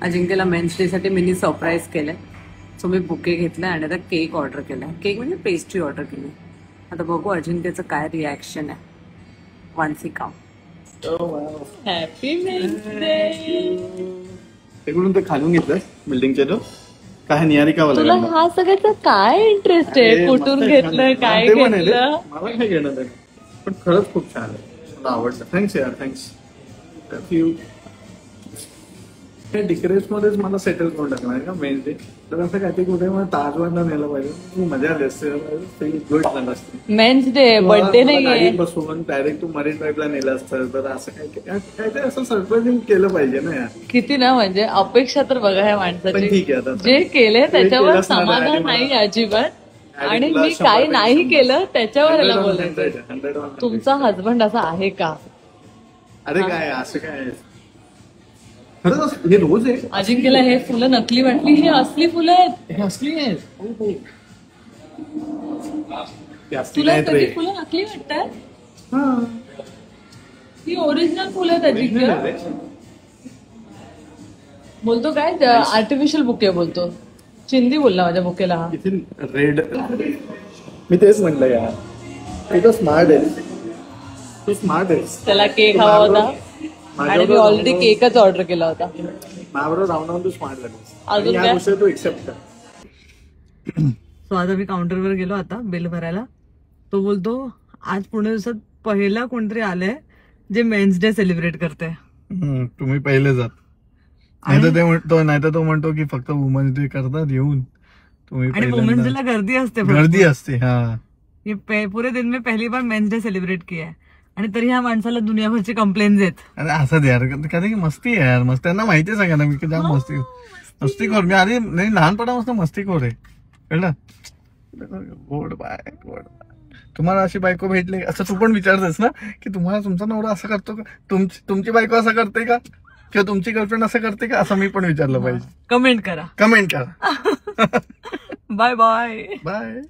अजिंक्यला men's day साठी mini surprise केलंय. So मी बुके घेतलाय आणि आता केक ऑर्डर केलाय. केक म्हणजे पेस्ट्री ऑर्डर केली. आता बघू अजिंक्यचं काय रिॲक्शन आहे. वान्सी काम. Happy men's day. तिकडून ते खालून घेतलं बिल्डिंगच्या तो काय निहारिकावाला. तुला हा सगळ्याचा काय इंटरेस्ट आहे? कुठून घेतलं, काय घेतलं? मला काय घेणं ते, पण खरंच खूप छान आहे. मला आवडतं. थँक्स यार, थँक्स. यू हे डिक्रेस मध्येच मला सेटल करून टाकणार का मेन्स डे. तर असं काय ते कुठे मला ताजवरला नेलं पाहिजे. मजा आली असते. गुड झालं असते. मेन्स डे, बर्थडे नाहीये. बसून डायरेक्ट तू मरीन ड्राईव्हला नेलं असतं. तर असं काय ते असं सरप्राईजिंग केलं पाहिजे ना यार. किती ना म्हणजे अपेक्षा तर बघा ह्या पण माणसाची. ठीक आहे आता जे केले त्याच्यावर केलंच ना, समाधान आणि नाही मला- अजिबात. आणि मी काही नाही केलं त्याच्यावर याला बोलायचं. 100 तुमचा हजबंड असा आहे का? अरे काय असं काय खरंच हे रोज आहे. अजिंक्यला हे फुलं नकली वाटली, हे असली फुलं आहेत. हे असली आहेत. ते असली तुला नाहीत कधी रे. फुलं नकली वाटतात? हा. ही ओरिजिनल फुलं आहेत अजिंक्य. रे. बोलतो काय आर्टिफिशियल बुके बोलतो. चिंदी बोलला माझ्या बुकेला हा. इथे रेड. मी तेच म्हटलं यार. तू तर स्मार्ट आहे. तू स्मार्ट आहेस. त्याला केक हवा होता आणि मी ऑलरेडी केकच ऑर्डर केला होता. माझ्याबरोबर राहून राहून तू स्मार्ट झालीस. अजून या काय? गोष्टी तू एक्सेप्ट कर. सो आता मी काउंटरवर गेलो आता बिल भरायला. तो बोलतो आज पुणे दिवसात पहिला कोणतरी आलंय जे मेन्स डे सेलिब्रेट करते. तुम्ही पहिले जात. नाहीतर तो म्हणतो की फक्त वुमन्स डे करतात येऊन. तुम्ही आणि वुमेन्स डे ला गर्दी असते. गर्दी असते. हा. ये पूरे दिन में पहली बार मेन्स डे सेलिब्रेट किया है आणि तरी ह्या माणसाला दुनियाभरची कंप्लेंट आहेत. अरे असं यार कधी मस्ती आहे यार. मस्त त्यांना माहिती आहे सगळ्यांना मी जाम मस्तीखोर. मी आधी नाही लहानपणापासून मस्तीखोर आहे. कळलं. गोड बाय गोड. तुम्हाला अशी बायको भेटली असं तू पण विचारतेस ना की तुम्हाला तुमचा नवरा असं करतो का, तुमची बायको असं करते का, किंवा तुमची गर्लफ्रेंड असं करते का, असं मी पण विचारलं पाहिजे. कमेंट करा. Bye bye.